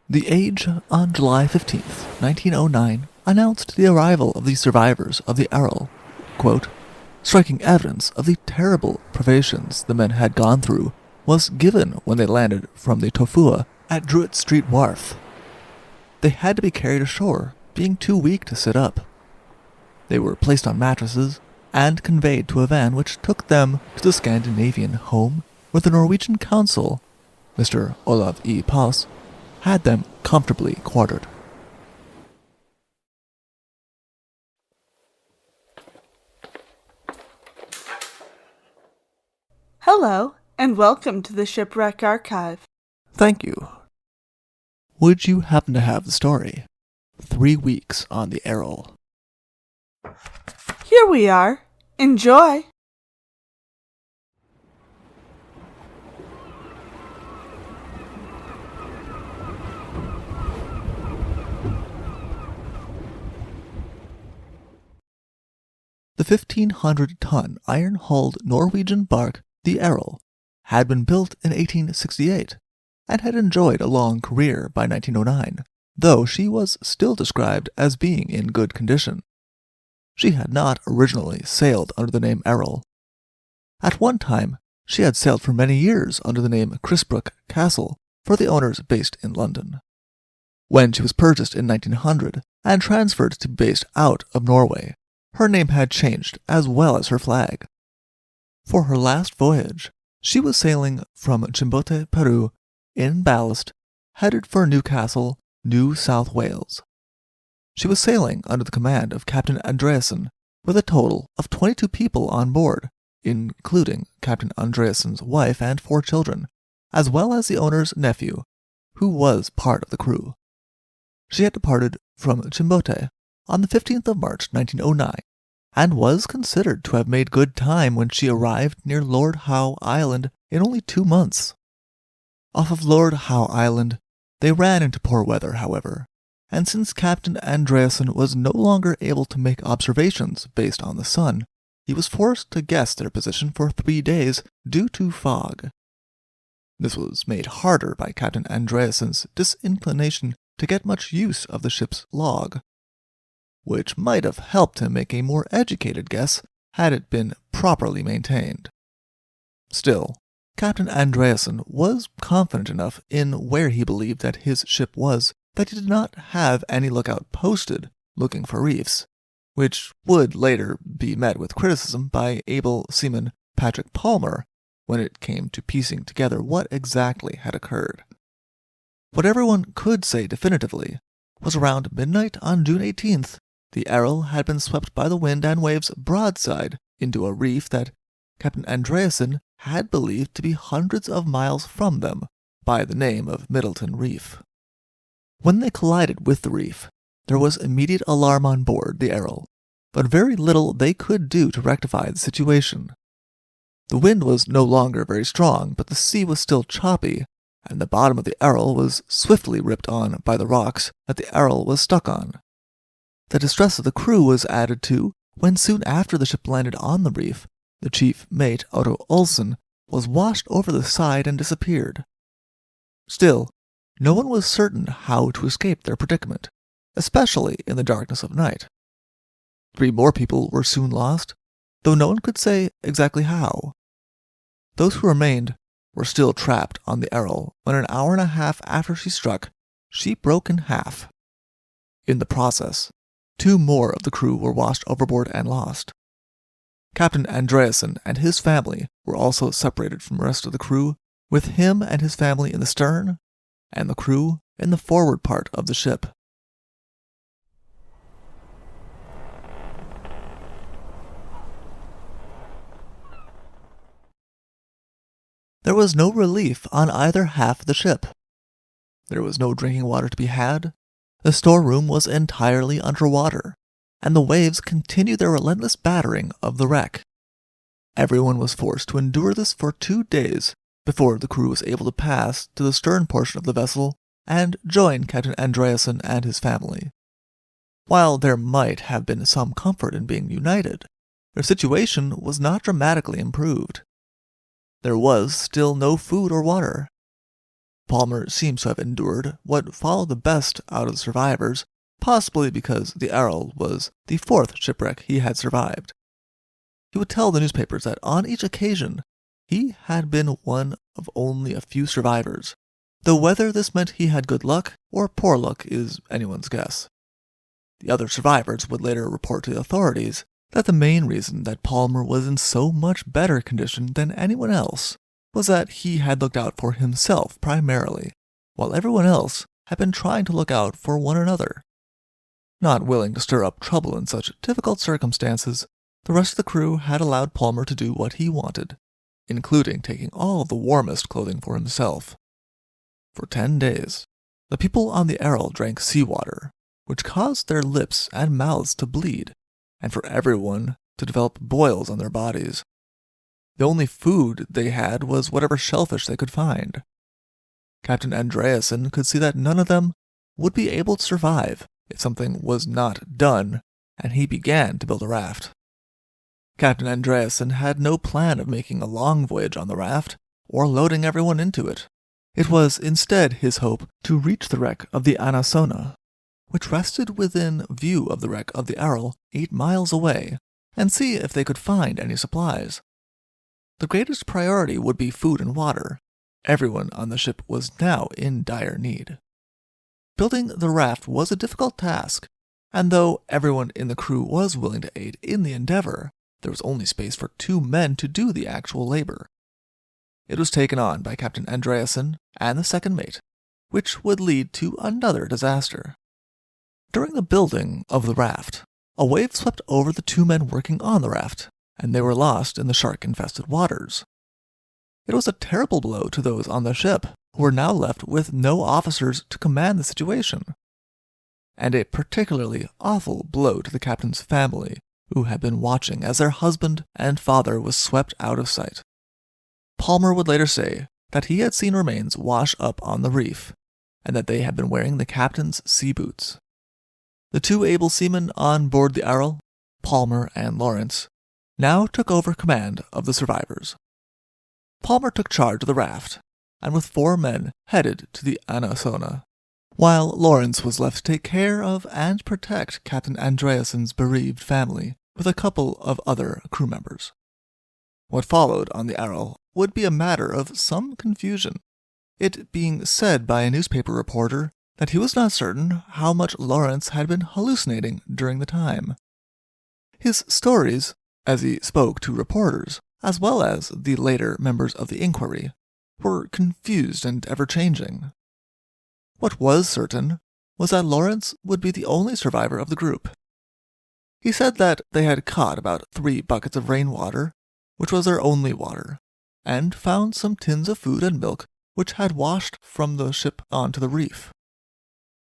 The Age, on July 15th, 1909, announced the arrival of the survivors of the Errol, quote, striking evidence of the terrible privations the men had gone through was given when they landed from the Tofua at Druitt-street wharf. They had to be carried ashore, being too weak to sit up. They were placed on mattresses and conveyed to a van which took them to the Scandinavian Home, where the Norwegian consul, Mr. Olav E Pauss, had them comfortably quartered. Hello, and welcome to the Shipwreck Archive. Thank you. Would you happen to have the story? 3 weeks on the Errol. Here we are. Enjoy! The 1,500-ton iron-hulled Norwegian barque, the Errol, had been built in 1868 and had enjoyed a long career by 1909, though she was still described as being in good condition. She had not originally sailed under the name Errol. At one time, she had sailed for many years under the name Chrisbrook Castle for the owners based in London. When she was purchased in 1900 and transferred to be based out of Norway, her name had changed as well as her flag. For her last voyage, she was sailing from Chimbote, Peru, in ballast, headed for Newcastle, New South Wales. She was sailing under the command of Captain Andreasen, with a total of 22 people on board, including Captain Andreasen's wife and 4 children, as well as the owner's nephew, who was part of the crew. She had departed from Chimbote on the 15th of March 1909, and was considered to have made good time when she arrived near Lord Howe Island in only 2 months. Off of Lord Howe Island, they ran into poor weather, however, and since Captain Andreasen was no longer able to make observations based on the sun, he was forced to guess their position for 3 days due to fog. This was made harder by Captain Andreasen's disinclination to get much use of the ship's log, which might have helped him make a more educated guess had it been properly maintained. Still, Captain Andreasen was confident enough in where he believed that his ship was that he did not have any lookout posted looking for reefs, which would later be met with criticism by able seaman Patrick Palmer when it came to piecing together what exactly had occurred. What everyone could say definitively was around midnight on June 18th, the Errol had been swept by the wind and waves broadside into a reef that Captain Andreasen had believed to be hundreds of miles from them by the name of Middleton Reef. When they collided with the reef, there was immediate alarm on board the Errol, but very little they could do to rectify the situation. The wind was no longer very strong, but the sea was still choppy, and the bottom of the Errol was swiftly ripped on by the rocks that the Errol was stuck on. The distress of the crew was added to when soon after the ship landed on the reef, the chief mate, Otto Olsen, was washed over the side and disappeared. Still, no one was certain how to escape their predicament, especially in the darkness of night. 3 more people were soon lost, though no one could say exactly how. Those who remained were still trapped on the Errol when an hour and a half after she struck, she broke in half. In the process, 2 more of the crew were washed overboard and lost. Captain Andreasen and his family were also separated from the rest of the crew, with him and his family in the stern, and the crew in the forward part of the ship. There was no relief on either half of the ship. There was no drinking water to be had. The storeroom was entirely underwater, and the waves continued their relentless battering of the wreck. Everyone was forced to endure this for 2 days before the crew was able to pass to the stern portion of the vessel and join Captain Andreasen and his family. While there might have been some comfort in being united, their situation was not dramatically improved. There was still no food or water. Palmer seems to have endured what followed the best out of the survivors, possibly because the Errol was the fourth shipwreck he had survived. He would tell the newspapers that on each occasion he had been one of only a few survivors, though whether this meant he had good luck or poor luck is anyone's guess. The other survivors would later report to the authorities that the main reason that Palmer was in so much better condition than anyone else was that he had looked out for himself primarily, while everyone else had been trying to look out for one another. Not willing to stir up trouble in such difficult circumstances, the rest of the crew had allowed Palmer to do what he wanted, including taking all of the warmest clothing for himself. For 10 days, the people on the Errol drank seawater, which caused their lips and mouths to bleed, and for everyone to develop boils on their bodies. The only food they had was whatever shellfish they could find. Captain Andreasen could see that none of them would be able to survive if something was not done, and he began to build a raft. Captain Andreasen had no plan of making a long voyage on the raft, or loading everyone into it. It was instead his hope to reach the wreck of the Anona, which rested within view of the wreck of the Errol 8 miles away, and see if they could find any supplies. The greatest priority would be food and water. Everyone on the ship was now in dire need. Building the raft was a difficult task, and though everyone in the crew was willing to aid in the endeavor, there was only space for 2 men to do the actual labor. It was taken on by Captain Andreasen and the second mate, which would lead to another disaster. During the building of the raft, a wave swept over the 2 men working on the raft, and they were lost in the shark-infested waters. It was a terrible blow to those on the ship, who were now left with no officers to command the situation, and a particularly awful blow to the captain's family, who had been watching as their husband and father was swept out of sight. Palmer would later say that he had seen remains wash up on the reef, and that they had been wearing the captain's sea boots. The 2 able seamen on board the Errol, Palmer and Lawrence, now took over command of the survivors. Palmer took charge of the raft, and with 4 men headed to the Anona, while Lawrence was left to take care of and protect Captain Andreasen's bereaved family with a couple of other crew members. What followed on the Errol would be a matter of some confusion, it being said by a newspaper reporter that he was not certain how much Lawrence had been hallucinating during the time. His stories, as he spoke to reporters, as well as the later members of the inquiry, were confused and ever-changing. What was certain was that Lawrence would be the only survivor of the group. He said that they had caught about 3 buckets of rainwater, which was their only water, and found some tins of food and milk which had washed from the ship onto the reef.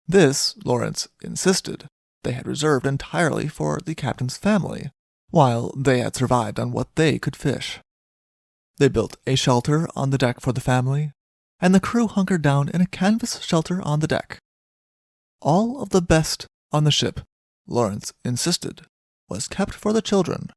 This, Lawrence insisted, they had reserved entirely for the captain's family, while they had survived on what they could fish. They built a shelter on the deck for the family, and the crew hunkered down in a canvas shelter on the deck. All of the best on the ship, Lawrence insisted, was kept for the children.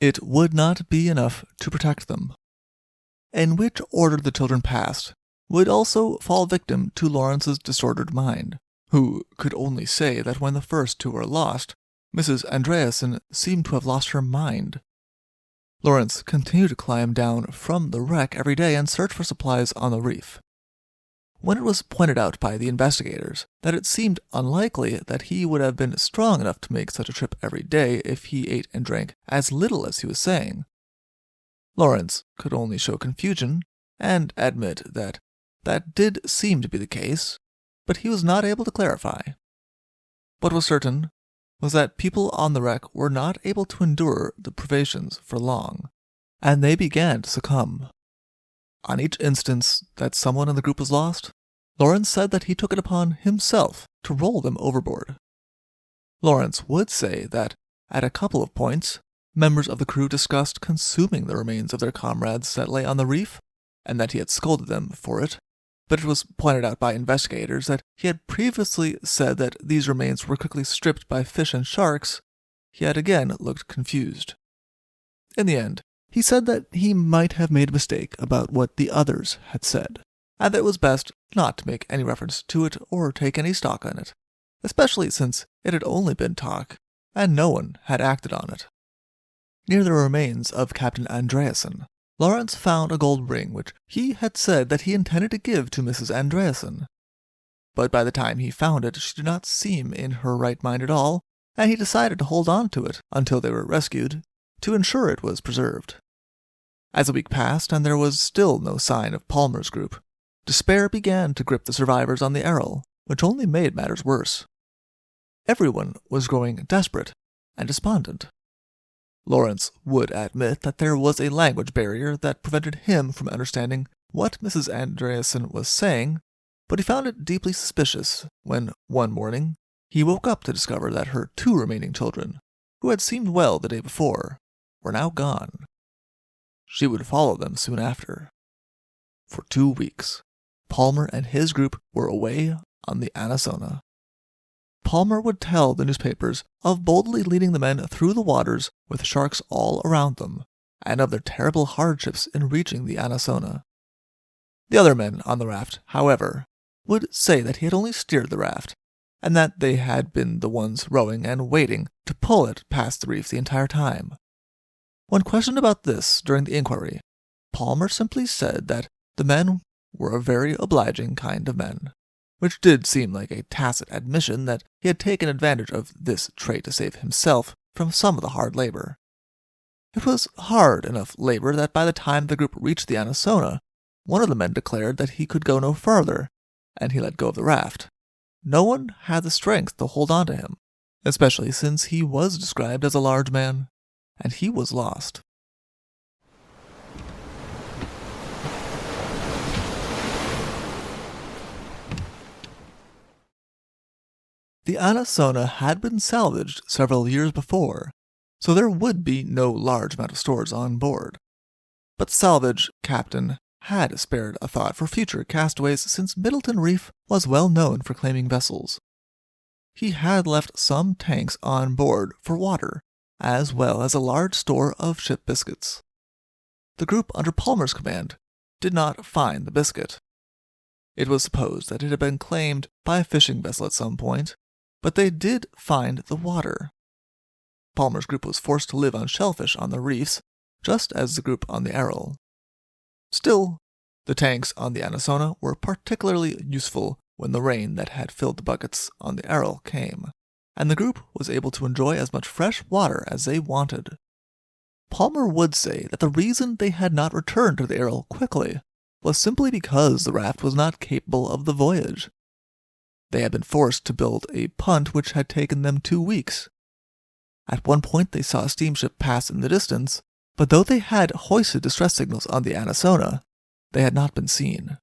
It would not be enough to protect them. In which order the children passed would also fall victim to Lawrence's disordered mind, who could only say that when the first 2 were lost, Mrs. Andreasen seemed to have lost her mind. Lawrence continued to climb down from the wreck every day and search for supplies on the reef. When it was pointed out by the investigators that it seemed unlikely that he would have been strong enough to make such a trip every day if he ate and drank as little as he was saying, Lawrence could only show confusion and admit that that did seem to be the case, but he was not able to clarify. What was certain was that people on the wreck were not able to endure the privations for long, and they began to succumb. On each instance that someone in the group was lost, Lawrence said that he took it upon himself to roll them overboard. Lawrence would say that, at a couple of points, members of the crew discussed consuming the remains of their comrades that lay on the reef, and that he had scolded them for it, but it was pointed out by investigators that he had previously said that these remains were quickly stripped by fish and sharks. He had again looked confused. In the end, he said that he might have made a mistake about what the others had said, and that it was best not to make any reference to it or take any stock on it, especially since it had only been talk, and no one had acted on it. Near the remains of Captain Andreasen, Lawrence found a gold ring which he had said that he intended to give to Mrs. Andreasen. But by the time he found it, she did not seem in her right mind at all, and he decided to hold on to it until they were rescued, to ensure it was preserved. As a week passed and there was still no sign of Palmer's group, despair began to grip the survivors on the Errol, which only made matters worse. Everyone was growing desperate and despondent. Lawrence would admit that there was a language barrier that prevented him from understanding what Mrs. Andreasen was saying, but he found it deeply suspicious when, one morning, he woke up to discover that her 2 remaining children, who had seemed well the day before, were now gone. She would follow them soon after. For 2 weeks, Palmer and his group were away on the Anona. Palmer would tell the newspapers of boldly leading the men through the waters with sharks all around them, and of their terrible hardships in reaching the Anona. The other men on the raft, however, would say that he had only steered the raft, and that they had been the ones rowing and waiting to pull it past the reef the entire time. When questioned about this during the inquiry, Palmer simply said that the men were a very obliging kind of men, which did seem like a tacit admission that he had taken advantage of this trait to save himself from some of the hard labor. It was hard enough labor that by the time the group reached the Anona, one of the men declared that he could go no farther, and he let go of the raft. No one had the strength to hold on to him, especially since he was described as a large man, and he was lost. The Anona had been salvaged several years before, so there would be no large amount of stores on board. But the salvage captain had spared a thought for future castaways since Middleton Reef was well known for claiming vessels. He had left some tanks on board for water, as well as a large store of ship biscuits. The group under Palmer's command did not find the biscuit. It was supposed that it had been claimed by a fishing vessel at some point, but they did find the water. Palmer's group was forced to live on shellfish on the reefs, just as the group on the Errol. Still, the tanks on the Anona were particularly useful when the rain that had filled the buckets on the Errol came, and the group was able to enjoy as much fresh water as they wanted. Palmer would say that the reason they had not returned to the Errol quickly was simply because the raft was not capable of the voyage. They had been forced to build a punt which had taken them 2 weeks. At one point they saw a steamship pass in the distance, but though they had hoisted distress signals on the Anona, they had not been seen.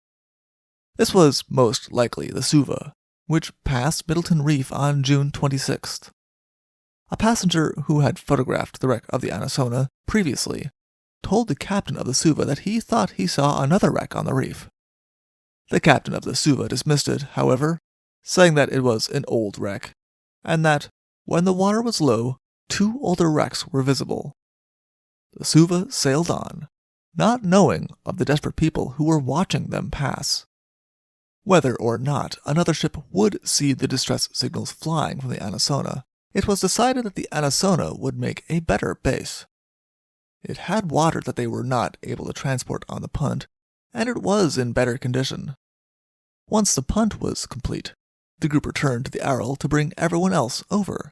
This was most likely the Suva, which passed Middleton Reef on June 26th. A passenger who had photographed the wreck of the Anona previously told the captain of the Suva that he thought he saw another wreck on the reef. The captain of the Suva dismissed it, however, saying that it was an old wreck, and that, when the water was low, 2 older wrecks were visible. The Suva sailed on, not knowing of the desperate people who were watching them pass. Whether or not another ship would see the distress signals flying from the Anona, it was decided that the Anona would make a better base. It had water that they were not able to transport on the punt, and it was in better condition. Once the punt was complete, the group returned to the Errol to bring everyone else over.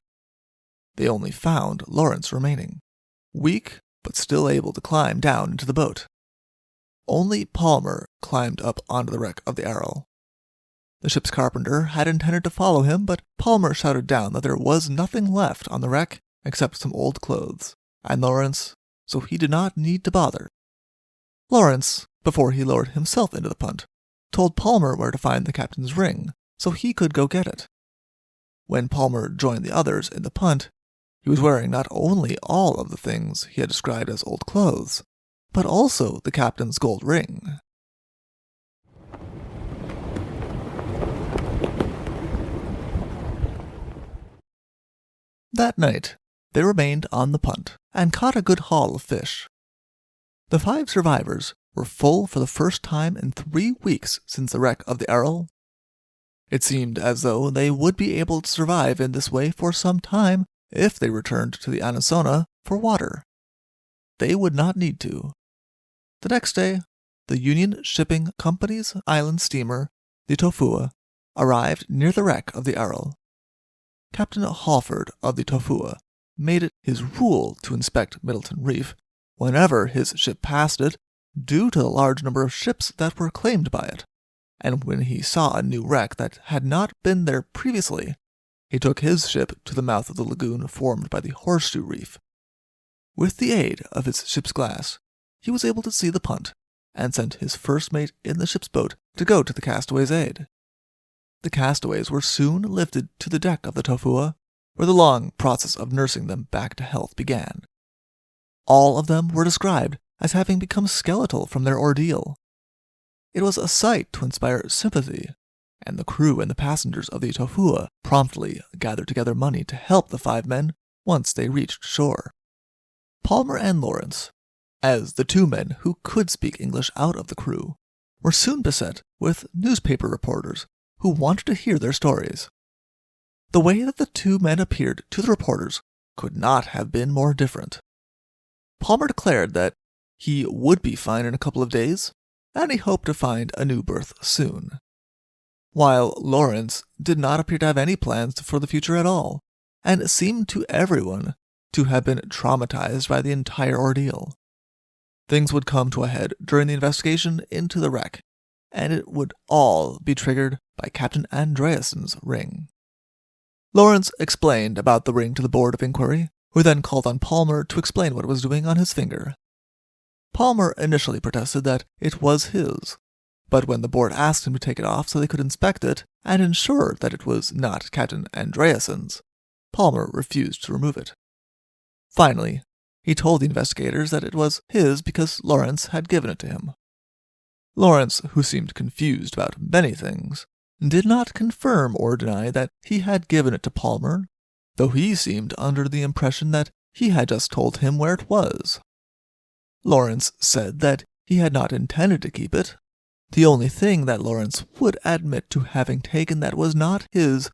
They only found Lawrence remaining, weak but still able to climb down into the boat. Only Palmer climbed up onto the wreck of the Errol. The ship's carpenter had intended to follow him, but Palmer shouted down that there was nothing left on the wreck except some old clothes, and Lawrence, so he did not need to bother. Lawrence, before he lowered himself into the punt, told Palmer where to find the captain's ring, so he could go get it. When Palmer joined the others in the punt, he was wearing not only all of the things he had described as old clothes, but also the captain's gold ring. That night, they remained on the punt and caught a good haul of fish. The 5 survivors were full for the first time in 3 weeks since the wreck of the Errol. It seemed as though they would be able to survive in this way for some time if they returned to the Anona for water. They would not need to. The next day, the Union Shipping Company's island steamer, the Tofua, arrived near the wreck of the Errol. Captain Halford of the Tofua made it his rule to inspect Middleton Reef whenever his ship passed it, due to the large number of ships that were claimed by it, and when he saw a new wreck that had not been there previously, he took his ship to the mouth of the lagoon formed by the Horseshoe Reef. With the aid of his ship's glass, he was able to see the punt, and sent his first mate in the ship's boat to go to the castaways' aid. The castaways were soon lifted to the deck of the Tofua, where the long process of nursing them back to health began. All of them were described as having become skeletal from their ordeal. It was a sight to inspire sympathy, and the crew and the passengers of the Tofua promptly gathered together money to help the 5 men once they reached shore. Palmer and Lawrence, as the 2 men who could speak English out of the crew, were soon beset with newspaper reporters who wanted to hear their stories. The way that the 2 men appeared to the reporters could not have been more different. Palmer declared that he would be fine in a couple of days, and he hoped to find a new berth soon, while Lawrence did not appear to have any plans for the future at all, and seemed to everyone to have been traumatized by the entire ordeal. Things would come to a head during the investigation into the wreck, and it would all be triggered by Captain Andreassen's ring. Lawrence explained about the ring to the Board of Inquiry, who then called on Palmer to explain what it was doing on his finger. Palmer initially protested that it was his, but when the board asked him to take it off so they could inspect it and ensure that it was not Captain Andreassen's, Palmer refused to remove it. Finally, he told the investigators that it was his because Lawrence had given it to him. Lawrence, who seemed confused about many things, did not confirm or deny that he had given it to Palmer, though he seemed under the impression that he had just told him where it was. Lawrence said that he had not intended to keep it. The only thing that Lawrence would admit to having taken that was not his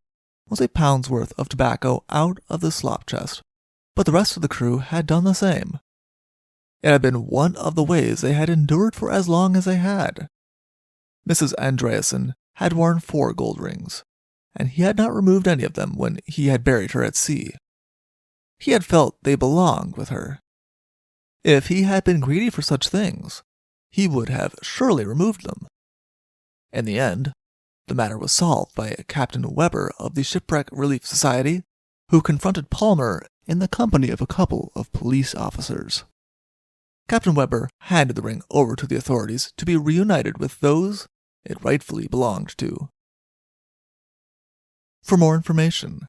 was a pound's worth of tobacco out of the slop chest, but the rest of the crew had done the same. It had been one of the ways they had endured for as long as they had. Mrs. Andreassen had worn 4 gold rings, and he had not removed any of them when he had buried her at sea. He had felt they belonged with her. If he had been greedy for such things, he would have surely removed them. In the end, the matter was solved by Captain Weber of the Shipwreck Relief Society, who confronted Palmer in the company of a couple of police officers. Captain Weber handed the ring over to the authorities to be reunited with those it rightfully belonged to. For more information,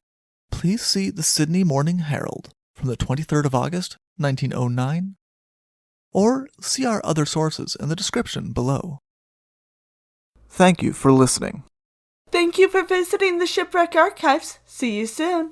please see the Sydney Morning Herald from the 23rd of August, 1909, or see our other sources in the description below. Thank you for listening. Thank you for visiting the Shipwreck Archives. See you soon.